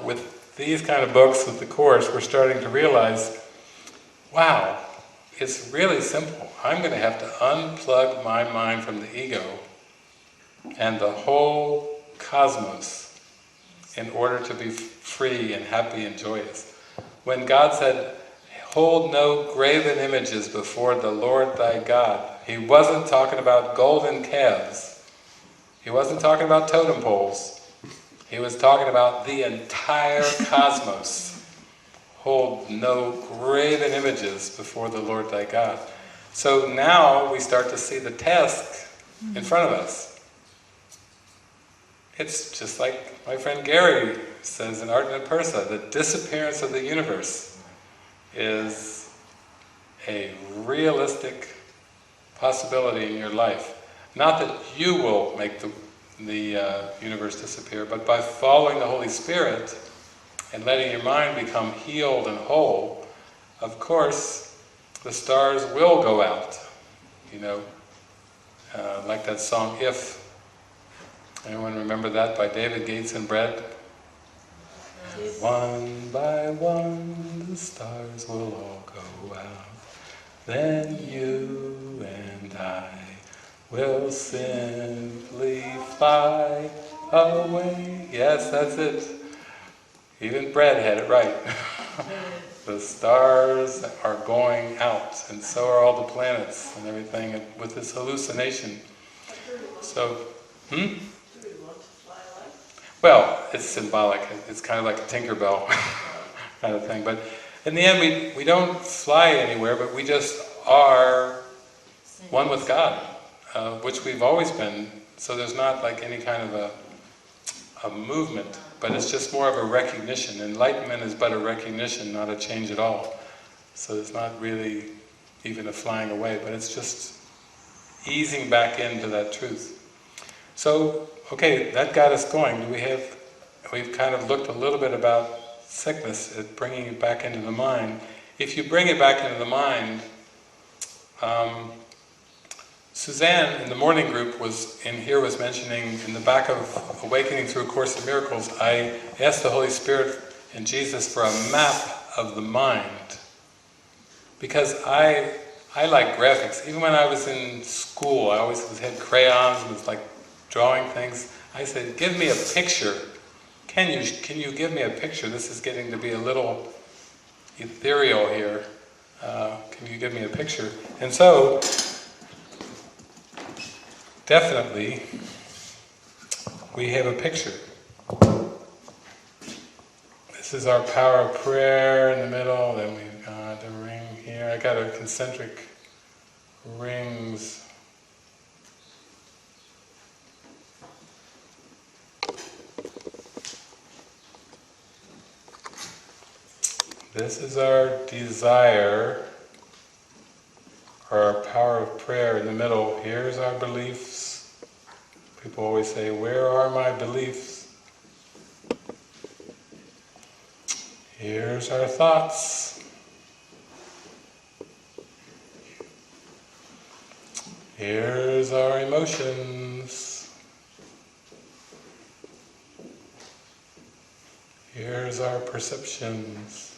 with these kind of books, with the Course, we're starting to realize, wow, it's really simple. I'm going to have to unplug my mind from the ego and the whole cosmos in order to be free and happy and joyous. When God said, hold no graven images before the Lord thy God, He wasn't talking about golden calves. He wasn't talking about totem poles. He was talking about the entire cosmos. Hold no graven images before the Lord thy God. So now we start to see the task in front of us. It's just like my friend Gary says in Art and Pursa, the disappearance of the universe is a realistic possibility in your life. Not that you will make the universe disappear, but by following the Holy Spirit and letting your mind become healed and whole, of course, the stars will go out. You know, like that song, If. Anyone remember that, by David Gates and Bread? Yes. One by one the stars will all go out, then you and I will simply fly away. Yes, that's it. Even Bread had it right. The stars are going out, and so are all the planets and everything with this hallucination. So, well, it's symbolic. It's kind of like a Tinkerbell kind of thing. But in the end, we don't fly anywhere, but we just are one with God, which we've always been. So there's not like any kind of a movement, but it's just more of a recognition. Enlightenment is but a recognition, not a change at all. So it's not really even a flying away, but it's just easing back into that truth. So, okay, that got us going. We've kind of looked a little bit about sickness, at bringing it back into the mind. If you bring it back into the mind, Suzanne in the morning group was mentioning in the back of Awakening Through A Course in Miracles, I asked the Holy Spirit and Jesus for a map of the mind. Because I like graphics. Even when I was in school, I always had crayons and was like drawing things. I said, give me a picture. Can you give me a picture? This is getting to be a little ethereal here. Can you give me a picture? And so, definitely, we have a picture. This is our power of prayer in the middle, then we've got a ring here. I got a concentric rings. This is our desire, or our power of prayer in the middle. Here's our beliefs. People always say, where are my beliefs? Here's our thoughts. Here's our emotions. Here's our perceptions.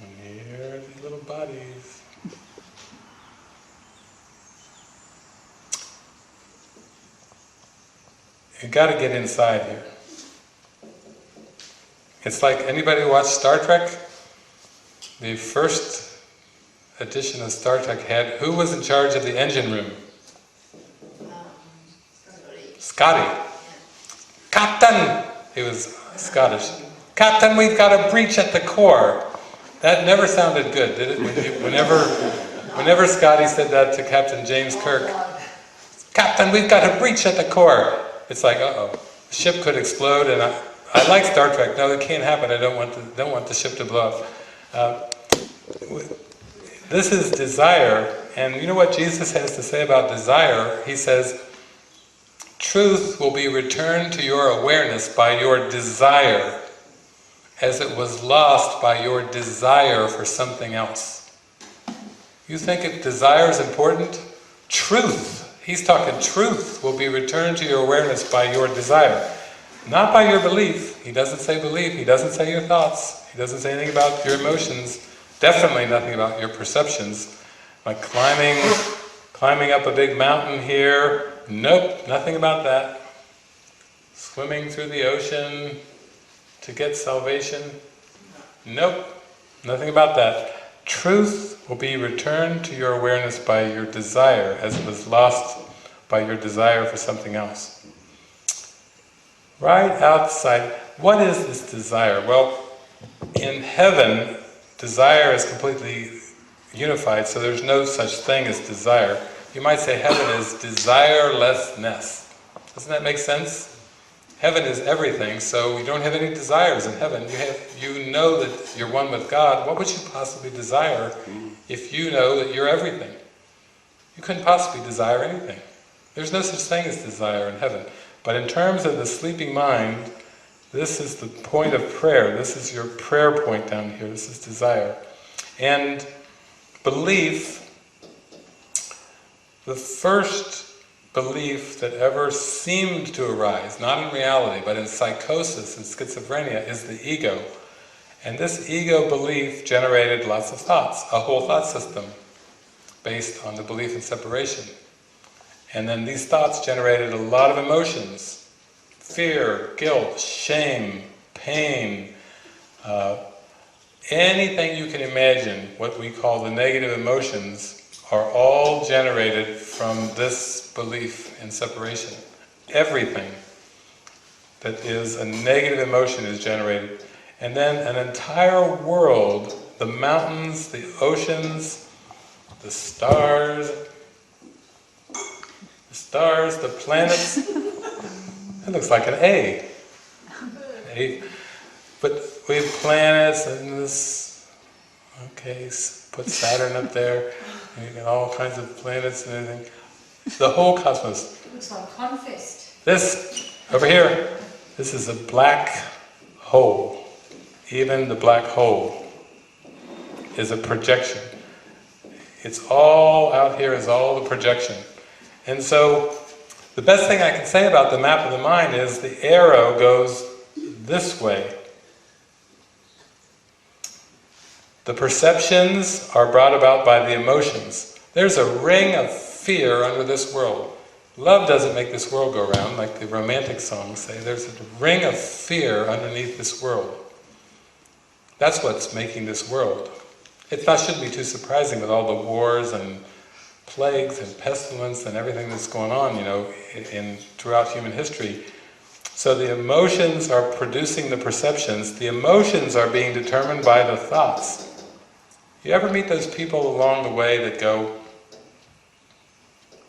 And here are these little bodies. You got to get inside here. It's like, anybody watch Star Trek? The first edition of Star Trek had, who was in charge of the engine room? Scotty. Captain! He was Scottish. Captain, we've got a breach at the core. That never sounded good, did it? Whenever Scotty said that to Captain James Kirk, Captain, we've got a breach at the core. It's like, uh-oh, the ship could explode, and I like Star Trek. No, it can't happen. I don't want the ship to blow up. This is desire, and you know what Jesus has to say about desire? He says, truth will be returned to your awareness by your desire, as it was lost by your desire for something else. You think if desire is important? truth, he's talking truth, will be returned to your awareness by your desire. Not by your belief. He doesn't say belief, he doesn't say your thoughts, he doesn't say anything about your emotions, definitely nothing about your perceptions. Like climbing up a big mountain here, nope, nothing about that. Swimming through the ocean to get salvation, nope, nothing about that. Truth will be returned to your awareness by your desire, as it was lost by your desire for something else. Right outside, what is this desire? Well, in heaven, desire is completely unified, so there's no such thing as desire. You might say heaven is desirelessness. Doesn't that make sense? Heaven is everything, so you don't have any desires in heaven. You know that you're one with God. What would you possibly desire if you know that you're everything? You couldn't possibly desire anything. There's no such thing as desire in heaven. But in terms of the sleeping mind, this is the point of prayer. This is your prayer point down here. This is desire. And belief, the first belief that ever seemed to arise, not in reality, but in psychosis and schizophrenia, is the ego. And this ego belief generated lots of thoughts, a whole thought system based on the belief in separation. And then these thoughts generated a lot of emotions: fear, guilt, shame, pain, anything you can imagine, what we call the negative emotions, are all generated from this belief in separation. Everything that is a negative emotion is generated. And then an entire world, the mountains, the oceans, the stars, the planets, it looks like an A. But we have planets and this, okay, put Saturn up there, and you got all kinds of planets and everything. The whole cosmos. Looks like Confest. This, over here, this is a black hole. Even the black hole is a projection. It's all out here is all the projection. And so, the best thing I can say about the map of the mind is the arrow goes this way. The perceptions are brought about by the emotions. There's a ring of fear under this world. Love doesn't make this world go round, like the romantic songs say. There's a ring of fear underneath this world. That's what's making this world. It shouldn't be too surprising with all the wars and plagues and pestilence and everything that's going on, throughout human history. So the emotions are producing the perceptions. The emotions are being determined by the thoughts. You ever meet those people along the way that go,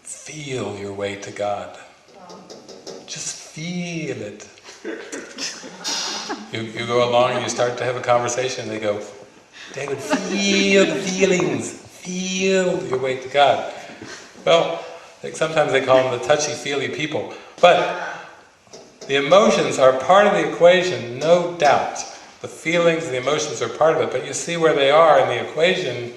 feel your way to God. Just feel it. You go along and you start to have a conversation and they go, David, feel the feelings. Feel your way to God. Well, sometimes they call them the touchy-feely people. But the emotions are part of the equation, no doubt. The feelings, the emotions are part of it, but you see where they are in the equation.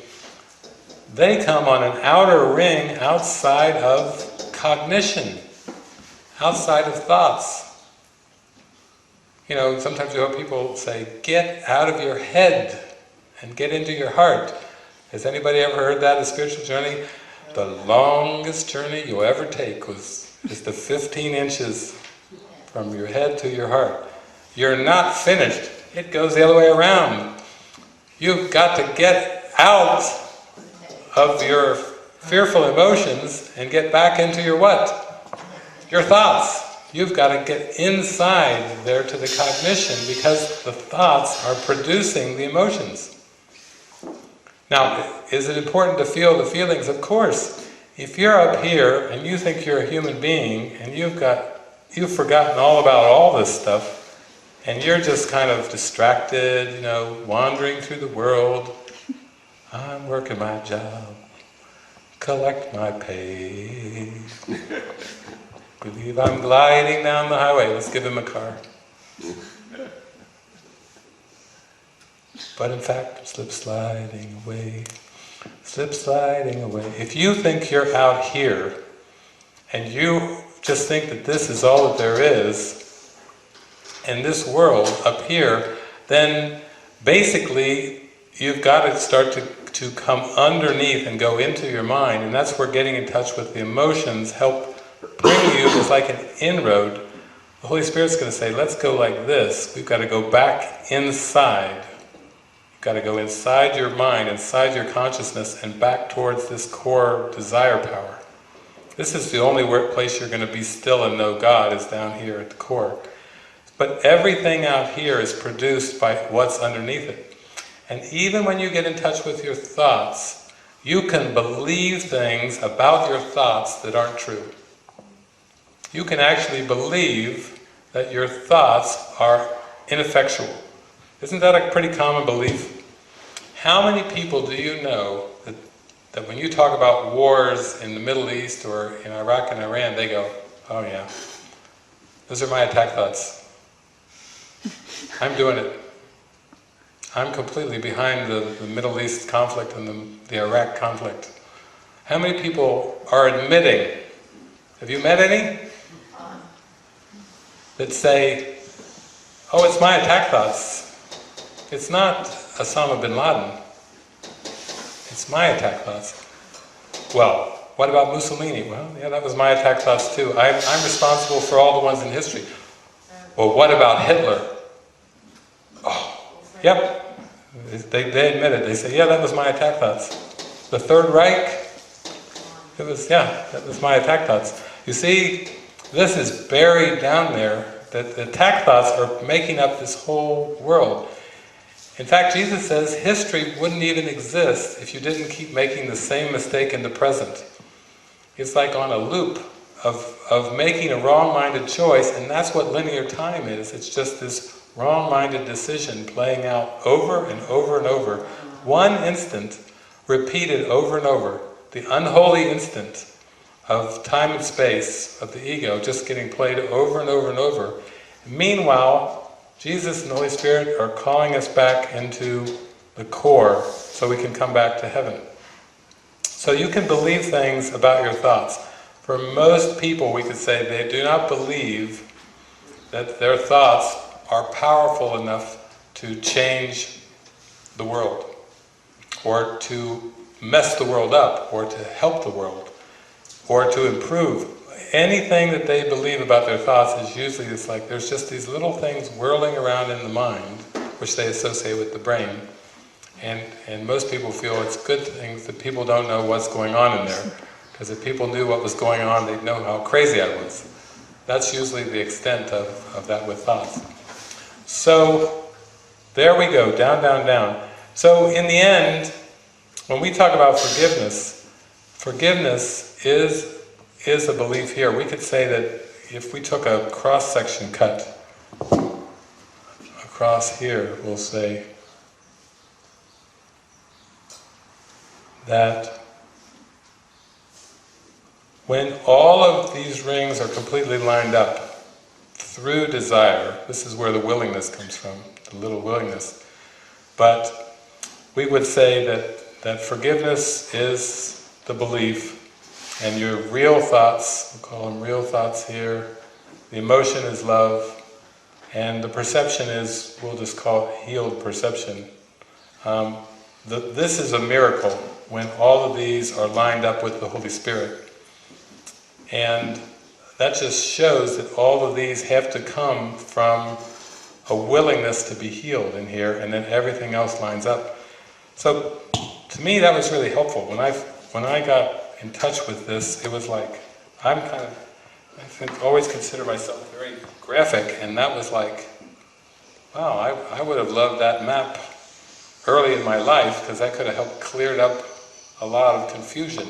They come on an outer ring outside of cognition, outside of thoughts. Sometimes you hear people say, get out of your head and get into your heart. Has anybody ever heard that, a spiritual journey? The longest journey you'll ever take is the 15 inches from your head to your heart. You're not finished. It goes the other way around. You've got to get out of your fearful emotions and get back into your what? Your thoughts. You've got to get inside there to the cognition, because the thoughts are producing the emotions. Now, is it important to feel the feelings? Of course. If you're up here and you think you're a human being and you've forgotten all about all this stuff, and you're just kind of distracted, wandering through the world, I'm working my job, collect my pay, believe I'm gliding down the highway, let's give him a car. But in fact, slip sliding away. slip sliding away. If you think you're out here, and you just think that this is all that there is, in this world up here, then basically you've got to start to come underneath and go into your mind, and that's where getting in touch with the emotions help bring you, it's like an inroad. The Holy Spirit's going to say, let's go like this. We've got to go back inside. You've got to go inside your mind, inside your consciousness, and back towards this core desire power. This is the only place you're going to be still and know God, is down here at the core. But everything out here is produced by what's underneath it. And even when you get in touch with your thoughts, you can believe things about your thoughts that aren't true. You can actually believe that your thoughts are ineffectual. Isn't that a pretty common belief? How many people do you know that when you talk about wars in the Middle East or in Iraq and Iran, they go, oh yeah, those are my attack thoughts. I'm doing it. I'm completely behind the Middle East conflict and the Iraq conflict. How many people are admitting, have you met any? That say, oh, it's my attack thoughts. It's not Osama bin Laden. It's my attack thoughts. Well, what about Mussolini? Well, yeah, that was my attack thoughts too. I'm responsible for all the ones in history. Well, what about Hitler? Oh, yep. They admit it. They say, yeah, that was my attack thoughts. The Third Reich? It was, yeah, that was my attack thoughts. You see, this is buried down there, that the attack thoughts are making up this whole world. In fact, Jesus says history wouldn't even exist if you didn't keep making the same mistake in the present. It's like on a loop of making a wrong-minded choice, and that's what linear time is. It's just this wrong-minded decision playing out over and over and over. One instant repeated over and over. The unholy instant of time and space, of the ego, just getting played over and over and over. Meanwhile, Jesus and the Holy Spirit are calling us back into the core so we can come back to heaven. So you can believe things about your thoughts. For most people, we could say they do not believe that their thoughts are powerful enough to change the world, or to mess the world up, or to help the world, or to improve. Anything that they believe about their thoughts is usually, it's like there's just these little things whirling around in the mind, which they associate with the brain. And most people feel it's good things that people don't know what's going on in there, because if people knew what was going on, they'd know how crazy I was. That's usually the extent of that with thoughts. So, there we go, down, down, down. So in the end, when we talk about forgiveness, forgiveness is a belief here. We could say that if we took a cross-section cut across here, we'll say that when all of these rings are completely lined up through desire, this is where the willingness comes from, the little willingness, but we would say that forgiveness is the belief, and your real thoughts, we'll call them real thoughts here, the emotion is love, and the perception is, we'll just call it healed perception. This is a miracle when all of these are lined up with the Holy Spirit. And that just shows that all of these have to come from a willingness to be healed in here, and then everything else lines up. So, to me that was really helpful. When I got in touch with this, it was like, I always consider myself very graphic, and that was like, wow, I would have loved that map early in my life, because that could have helped cleared up a lot of confusion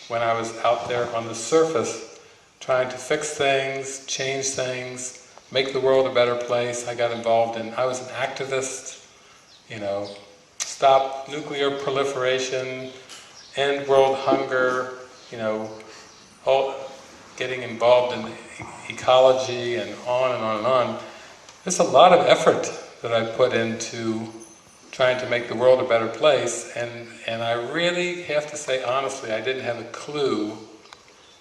when I was out there on the surface trying to fix things, change things, make the world a better place. I got involved in, I was an activist, stop nuclear proliferation, end world hunger, all getting involved in ecology and on and on and on. There's a lot of effort that I put into trying to make the world a better place, and I really have to say honestly, I didn't have a clue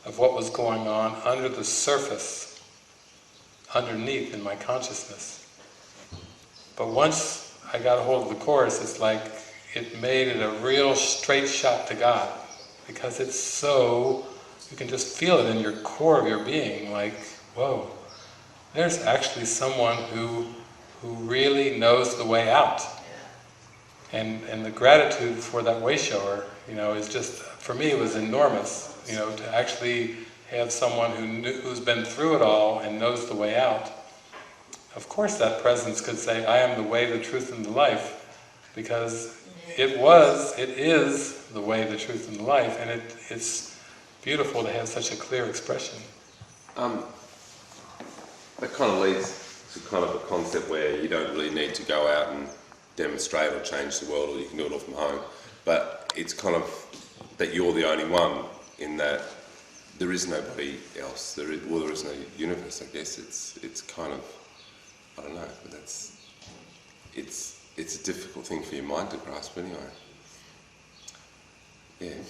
of what was going on under the surface, underneath in my consciousness. But once I got a hold of the Course, it's like it made it a real straight shot to God, because it's so, you can just feel it in your core of your being, like, whoa, there's actually someone who really knows the way out. And the gratitude for that way shower, is just, for me, it was enormous, to actually have someone who's been through it all and knows the way out. Of course that presence could say, I am the way, the truth, and the life, because it is the way, the truth, and the life, and it's beautiful to have such a clear expression. That kind of leads to kind of a concept where you don't really need to go out and demonstrate or change the world, or you can do it all from home, but it's kind of that you're the only one, in that there is nobody else, there is no universe, I guess. It's kind of, I don't know, but it's a difficult thing for your mind to grasp anyway. Yeah.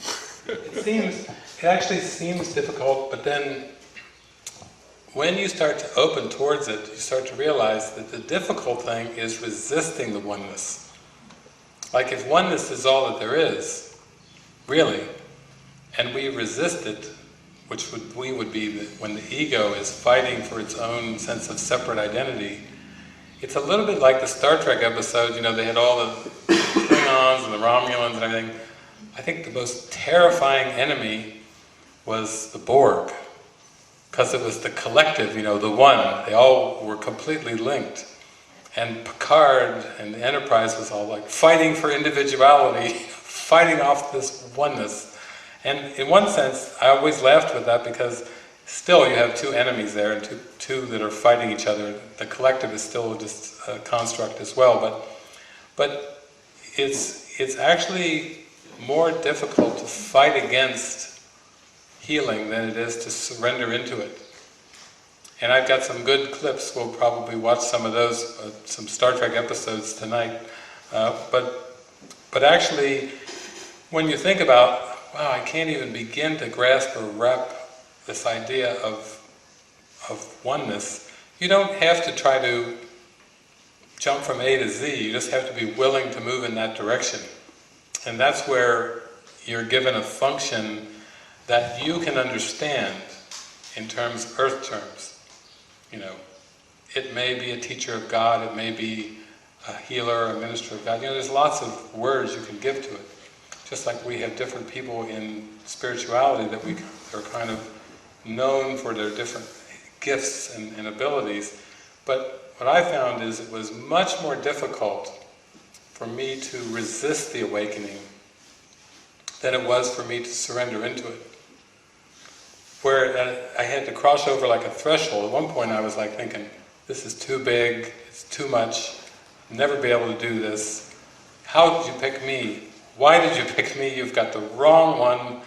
It actually seems difficult, but then when you start to open towards it, you start to realize that the difficult thing is resisting the oneness. Like if oneness is all that there is, really, and we resist it, which would be when the ego is fighting for its own sense of separate identity, it's a little bit like the Star Trek episode, they had all the Klingons and the Romulans and everything. I think the most terrifying enemy was the Borg, because it was the collective, the one. They all were completely linked. And Picard and the Enterprise was all like fighting for individuality, fighting off this oneness. And in one sense, I always laughed with that, because still you have two enemies there, and two that are fighting each other. The collective is still just a construct as well, but it's actually more difficult to fight against healing than it is to surrender into it. And I've got some good clips, we'll probably watch some of those, some Star Trek episodes tonight. But actually, when you think about, wow, I can't even begin to grasp or wrap this idea of oneness, you don't have to try to jump from A to Z, you just have to be willing to move in that direction. And that's where you're given a function that you can understand in terms, earth terms. It may be a teacher of God, it may be a healer, a minister of God. There's lots of words you can give to it. Just like we have different people in spirituality that are kind of known for their different gifts and abilities. But what I found is it was much more difficult for me to resist the awakening than it was for me to surrender into it. Where I had to cross over like a threshold. At one point I was like thinking, this is too big, it's too much, I'll never be able to do this. How did you pick me? Why did you pick me? You've got the wrong one.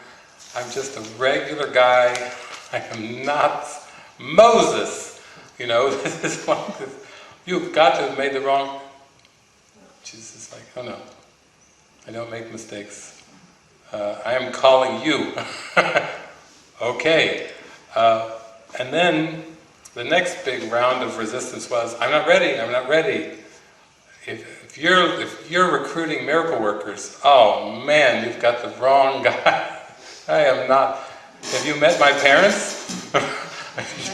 I'm just a regular guy. I am not Moses. This is one. You've got to have made the wrong. Jesus is like, oh no, I don't make mistakes. I am calling you. Okay. And then the next big round of resistance was, I'm not ready, I'm not ready. If you're recruiting miracle workers, oh man, you've got the wrong guy. I am not. Have you met my parents?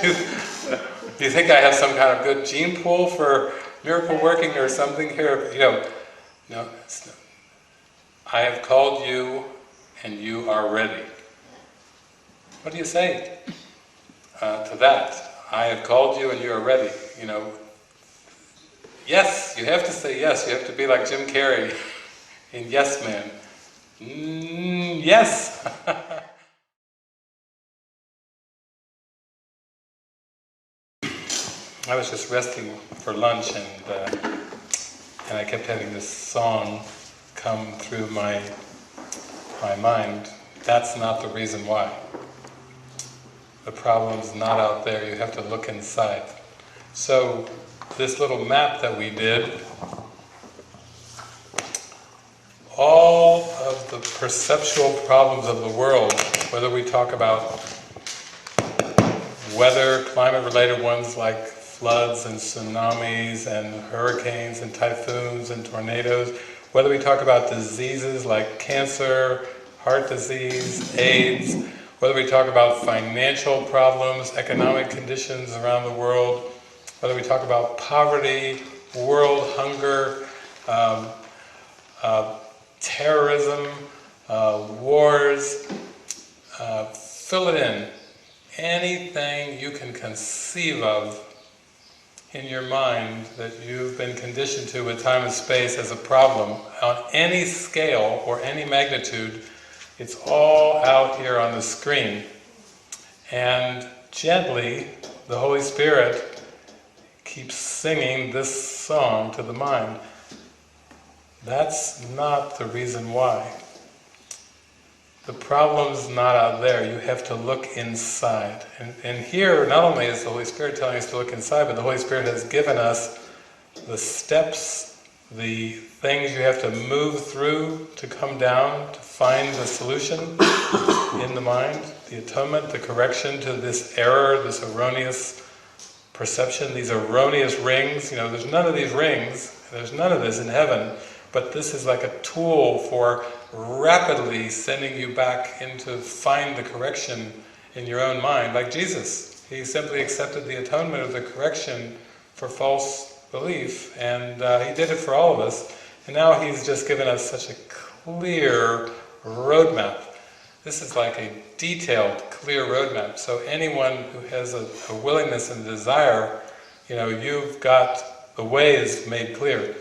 Do you think I have some kind of good gene pool for miracle working or something here? No, it's not. I have called you and you are ready. What do you say to that? I have called you and you are ready. Yes, you have to say yes. You have to be like Jim Carrey in Yes Man. Yes! I was just resting for lunch and I kept having this song come through my mind. That's not the reason why. The problem's not out there, you have to look inside. So this little map that we did all of the perceptual problems of the world, whether we talk about weather, climate-related ones like floods and tsunamis and hurricanes and typhoons and tornadoes, whether we talk about diseases like cancer, heart disease, AIDS, whether we talk about financial problems, economic conditions around the world, whether we talk about poverty, world hunger, terrorism, wars, fill it in. Anything you can conceive of in your mind that you've been conditioned to with time and space as a problem, on any scale or any magnitude, it's all out here on the screen. And gently, the Holy Spirit keeps singing this song to the mind. That's not the reason why. The problem's not out there, you have to look inside. And here, not only is the Holy Spirit telling us to look inside, but the Holy Spirit has given us the steps, the things you have to move through to come down, to find the solution in the mind, the atonement, the correction to this error, this erroneous perception, these erroneous rings. You know, there's none of these rings, there's none of this in heaven, but this is like a tool for rapidly sending you back into find the correction in your own mind, like Jesus. He simply accepted the atonement of the correction for false belief, and he did it for all of us, and now he's just given us such a clear roadmap. This is like a detailed, clear roadmap, so anyone who has a willingness and desire, you know, you've got, the way is made clear.